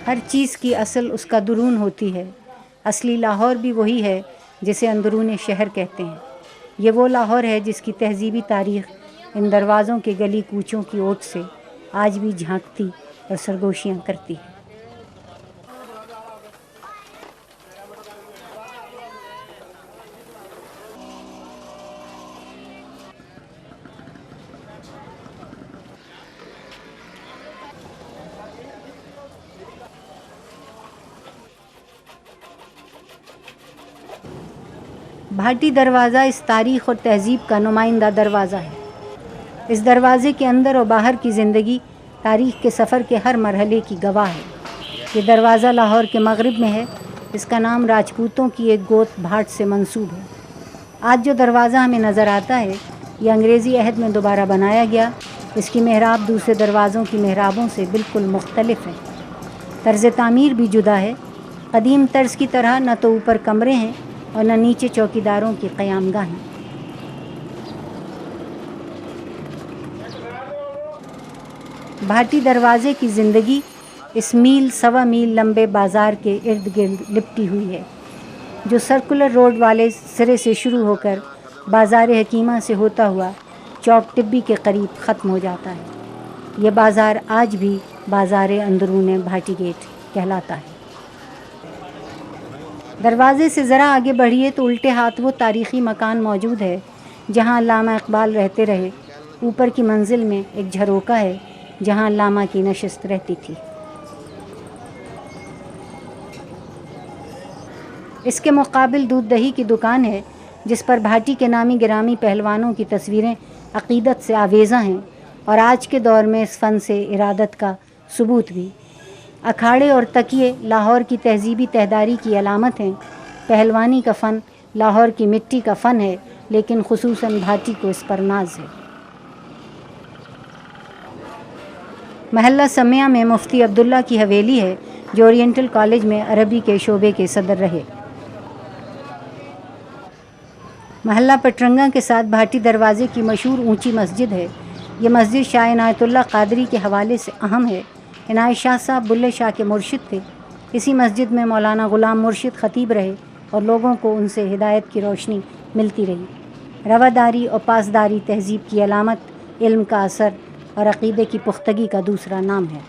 ہر چیز کی اصل اس کا درون ہوتی ہے. اصلی لاہور بھی وہی ہے جسے اندرون شہر کہتے ہیں. یہ وہ لاہور ہے جس کی تہذیبی تاریخ ان دروازوں کے گلی کوچوں کی اوٹ سے آج بھی جھانکتی اور سرگوشیاں کرتی ہے. بھاٹی دروازہ اس تاریخ اور تہذیب کا نمائندہ دروازہ ہے. اس دروازے کے اندر اور باہر کی زندگی تاریخ کے سفر کے ہر مرحلے کی گواہ ہے. یہ دروازہ لاہور کے مغرب میں ہے. اس کا نام راجپوتوں کی ایک گوت بھاٹ سے منسوب ہے. آج جو دروازہ ہمیں نظر آتا ہے یہ انگریزی عہد میں دوبارہ بنایا گیا. اس کی محراب دوسرے دروازوں کی محرابوں سے بالکل مختلف ہے. طرز تعمیر بھی جدا ہے. قدیم طرز کی طرح نہ تو اوپر کمرے ہیں اور نہ نیچے چوکیداروں کی قیام گاہیں. بھاٹی دروازے کی زندگی اس میل سوا میل لمبے بازار کے ارد گرد لپٹی ہوئی ہے جو سرکولر روڈ والے سرے سے شروع ہو کر بازار حکیمہ سے ہوتا ہوا چوک ٹبی کے قریب ختم ہو جاتا ہے. یہ بازار آج بھی بازار اندرون بھاٹی گیٹ کہلاتا ہے. دروازے سے ذرا آگے بڑھیے تو الٹے ہاتھ وہ تاریخی مکان موجود ہے جہاں علامہ اقبال رہتے رہے. اوپر کی منزل میں ایک جھروکا ہے جہاں علامہ کی نشست رہتی تھی. اس کے مقابل دودھ دہی کی دکان ہے جس پر بھاٹی کے نامی گرامی پہلوانوں کی تصویریں عقیدت سے آویزاں ہیں اور آج کے دور میں اس فن سے ارادت کا ثبوت بھی. اکھاڑے اور تکیے لاہور کی تہذیبی تہداری کی علامت ہیں. پہلوانی کا فن لاہور کی مٹی کا فن ہے لیکن خصوصاً بھاٹی کو اس پر ناز ہے. محلہ سمیہ میں مفتی عبداللہ کی حویلی ہے جو اورینٹل کالج میں عربی کے شعبے کے صدر رہے. محلہ پٹرنگا کے ساتھ بھاٹی دروازے کی مشہور اونچی مسجد ہے. یہ مسجد شاہ عنایت اللہ قادری کے حوالے سے اہم ہے. عنایت شاہ صاحب بلے شاہ کے مرشد تھے. اسی مسجد میں مولانا غلام مرشد خطیب رہے اور لوگوں کو ان سے ہدایت کی روشنی ملتی رہی. رواداری اور پاسداری تہذیب کی علامت، علم کا اثر اور عقیدے کی پختگی کا دوسرا نام ہے.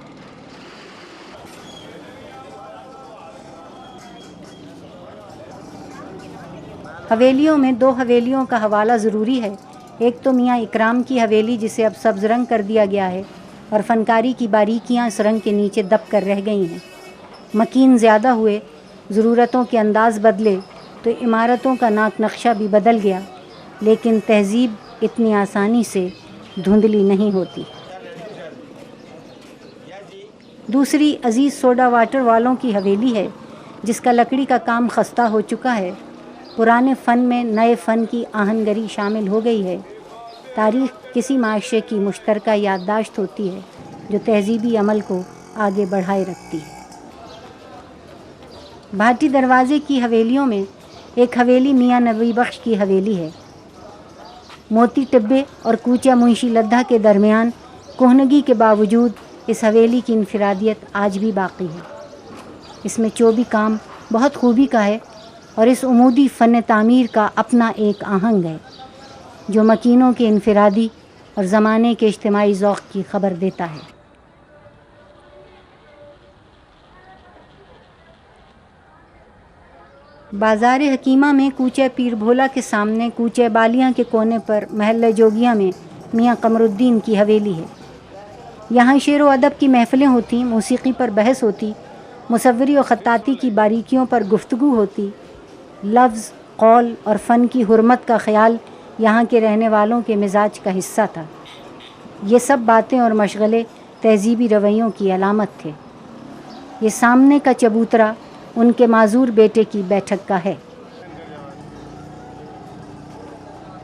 حویلیوں میں دو حویلیوں کا حوالہ ضروری ہے. ایک تو میاں اکرام کی حویلی جسے اب سبز رنگ کر دیا گیا ہے اور فنکاری کی باریکیاں اس رنگ کے نیچے دب کر رہ گئی ہیں. مکین زیادہ ہوئے، ضرورتوں کے انداز بدلے تو عمارتوں کا ناک نقشہ بھی بدل گیا، لیکن تہذیب اتنی آسانی سے دھندلی نہیں ہوتی. دوسری عزیز سوڈا واٹر والوں کی حویلی ہے جس کا لکڑی کا کام خستہ ہو چکا ہے. پرانے فن میں نئے فن کی آہنگری شامل ہو گئی ہے. تاریخ کسی معاشرے کی مشترکہ یادداشت ہوتی ہے جو تہذیبی عمل کو آگے بڑھائے رکھتی ہے. بھاٹی دروازے کی حویلیوں میں ایک حویلی میاں نبی بخش کی حویلی ہے. موتی ٹبے اور کوچہ منشی لدھا کے درمیان کہنگی کے باوجود اس حویلی کی انفرادیت آج بھی باقی ہے. اس میں چوبی کام بہت خوبی کا ہے اور اس عمودی فن تعمیر کا اپنا ایک آہنگ ہے جو مکینوں کے انفرادی اور زمانے کے اجتماعی ذوق کی خبر دیتا ہے. بازار حکیمہ میں کوچہ پیر بھولا کے سامنے کوچہ بالیاں کے کونے پر محلہ جوگیاں میں میاں قمر الدین کی حویلی ہے. یہاں شعر و ادب کی محفلیں ہوتی، موسیقی پر بحث ہوتی، مصوری اور خطاطی کی باریکیوں پر گفتگو ہوتی. لفظ، قول اور فن کی حرمت کا خیال یہاں کے رہنے والوں کے مزاج کا حصہ تھا. یہ سب باتیں اور مشغلے تہذیبی رویوں کی علامت تھے. یہ سامنے کا چبوترا ان کے معذور بیٹے کی بیٹھک کا ہے.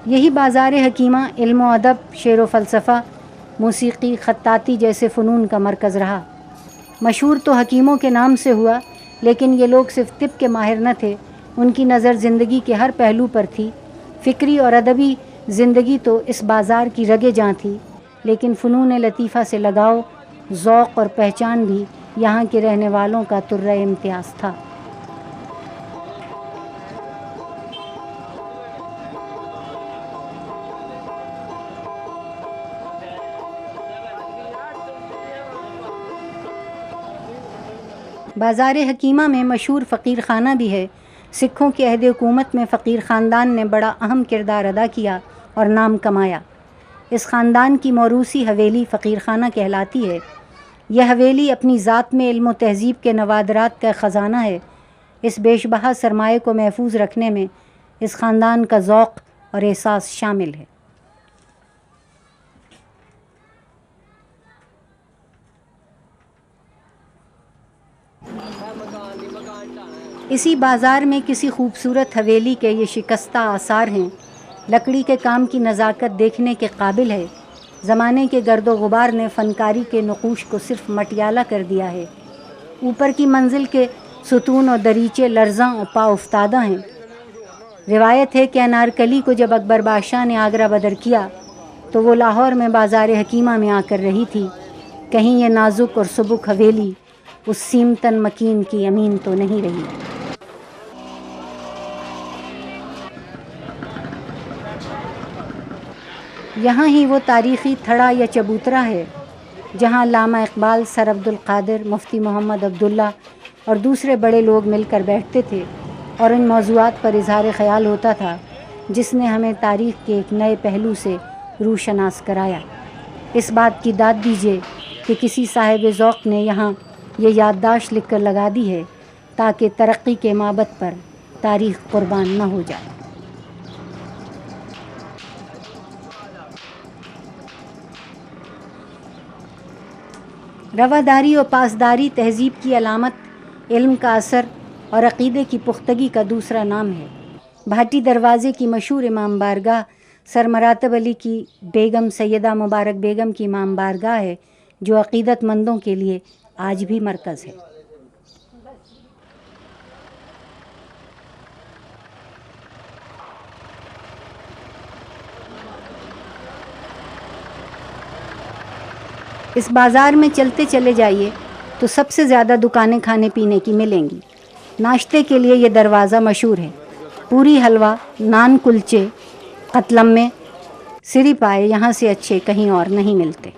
یہی بازار حکیمہ علم و ادب، شعر و فلسفہ، موسیقی، خطاطی جیسے فنون کا مرکز رہا. مشہور تو حکیموں کے نام سے ہوا، لیکن یہ لوگ صرف طب کے ماہر نہ تھے. ان کی نظر زندگی کے ہر پہلو پر تھی. فکری اور ادبی زندگی تو اس بازار کی رگے جاں تھی، لیکن فنون لطیفہ سے لگاؤ، ذوق اور پہچان بھی یہاں کے رہنے والوں کا ترہ امتیاز تھا۔ بازار حکیمہ میں مشہور فقیر خانہ بھی ہے۔ سکھوں کے عہد حکومت میں فقیر خاندان نے بڑا اہم کردار ادا کیا اور نام کمایا۔ اس خاندان کی موروثی حویلی فقیر خانہ کہلاتی ہے۔ یہ حویلی اپنی ذات میں علم و تہذیب کے نوادرات کا خزانہ ہے۔ اس بیش بہا سرمایہ کو محفوظ رکھنے میں اس خاندان کا ذوق اور احساس شامل ہے۔ اسی بازار میں کسی خوبصورت حویلی کے یہ شکستہ آثار ہیں۔ لکڑی کے کام کی نزاکت دیکھنے کے قابل ہے۔ زمانے کے گرد و غبار نے فنکاری کے نقوش کو صرف مٹیالہ کر دیا ہے۔ اوپر کی منزل کے ستون اور دریچے لرزاں اور پا افتادہ ہیں۔ روایت ہے کہ انارکلی کو جب اکبر بادشاہ نے آگرہ بدر کیا تو وہ لاہور میں بازار حکیمہ میں آ کر رہی تھی۔ کہیں یہ نازک اور سبک حویلی اس سیمتن مکین کی امین تو نہیں رہی۔ یہاں ہی وہ تاریخی تھڑا یا چبوترا ہے جہاں علامہ اقبال، سر عبد القادر، مفتی محمد عبداللہ اور دوسرے بڑے لوگ مل کر بیٹھتے تھے اور ان موضوعات پر اظہار خیال ہوتا تھا جس نے ہمیں تاریخ کے ایک نئے پہلو سے روشناس کرایا۔ اس بات کی داد دیجیے کہ کسی صاحب ذوق نے یہاں یہ یادداشت لکھ کر لگا دی ہے تاکہ ترقی کے مابت پر تاریخ قربان نہ ہو جائے۔ رواداری و پاسداری تہذیب کی علامت، علم کا اثر اور عقیدے کی پختگی کا دوسرا نام ہے۔ بھاٹی دروازے کی مشہور امام بارگاہ سر مراتب علی کی بیگم سیدہ مبارک بیگم کی امام بارگاہ ہے جو عقیدت مندوں کے لیے آج بھی مرکز ہے۔ اس بازار میں چلتے چلے جائیے تو سب سے زیادہ دکانیں کھانے پینے کی ملیں گی۔ ناشتے کے لیے یہ دروازہ مشہور ہے۔ پوری حلوہ، نان کلچے، قتلمے، سری پائے یہاں سے اچھے کہیں اور نہیں ملتے۔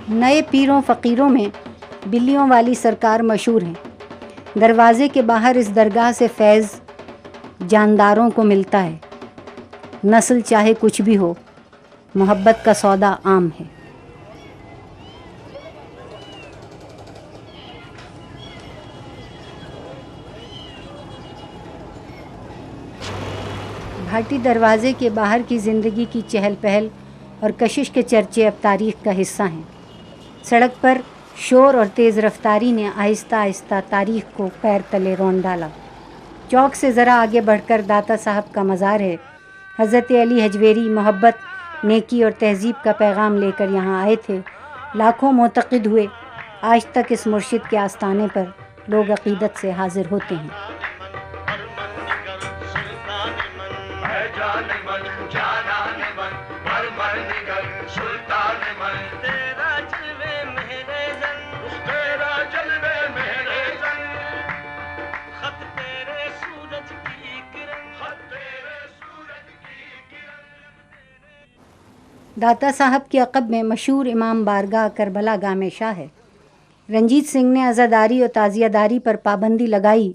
نئے پیروں فقیروں میں بلیوں والی سرکار مشہور ہیں۔ دروازے کے باہر اس درگاہ سے فیض جانداروں کو ملتا ہے۔ نسل چاہے کچھ بھی ہو، محبت کا سودا عام ہے۔ بھاٹی دروازے کے باہر کی زندگی کی چہل پہل اور کشش کے چرچے اب تاریخ کا حصہ ہیں۔ سڑک پر شور اور تیز رفتاری نے آہستہ آہستہ تاریخ کو پیر تلے رون ڈالا۔ چوک سے ذرا آگے بڑھ کر داتا صاحب کا مزار ہے۔ حضرت علی حجویری محبت، نیکی اور تہذیب کا پیغام لے کر یہاں آئے تھے۔ لاکھوں معتقد ہوئے۔ آج تک اس مرشد کے آستانے پر لوگ عقیدت سے حاضر ہوتے ہیں۔ داتا صاحب کے عقب میں مشہور امام بارگاہ کربلا گام شاہ ہے۔ رنجیت سنگھ نے عزاداری اور تعزیہ داری پر پابندی لگائی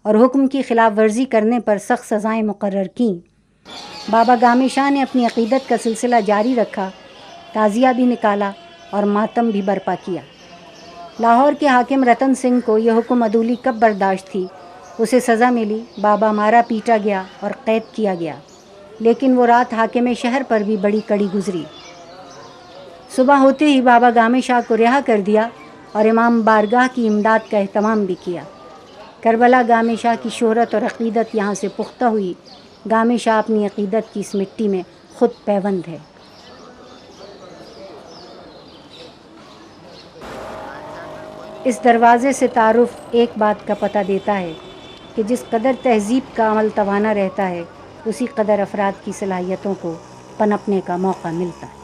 اور حکم کی خلاف ورزی کرنے پر سخت سزائیں مقرر کیں۔ بابا گام شاہ نے اپنی عقیدت کا سلسلہ جاری رکھا، تعزیہ بھی نکالا اور ماتم بھی برپا کیا۔ لاہور کے حاکم رتن سنگھ کو یہ حکم عدولی کب برداشت تھی، اسے سزا ملی، بابا مارا پیٹا گیا اور قید کیا گیا، لیکن وہ رات حاکم شہر پر بھی بڑی کڑی گزری۔ صبح ہوتے ہی بابا گام شاہ کو رہا کر دیا اور امام بارگاہ کی امداد کا اہتمام بھی کیا۔ کربلا گام شاہ کی شہرت اور عقیدت یہاں سے پختہ ہوئی۔ گام شاہ اپنی عقیدت کی اس مٹی میں خود پیوند ہے۔ اس دروازے سے تعارف ایک بات کا پتہ دیتا ہے کہ جس قدر تہذیب کا عمل توانا رہتا ہے اسی قدر افراد کی صلاحیتوں کو پنپنے کا موقع ملتا ہے۔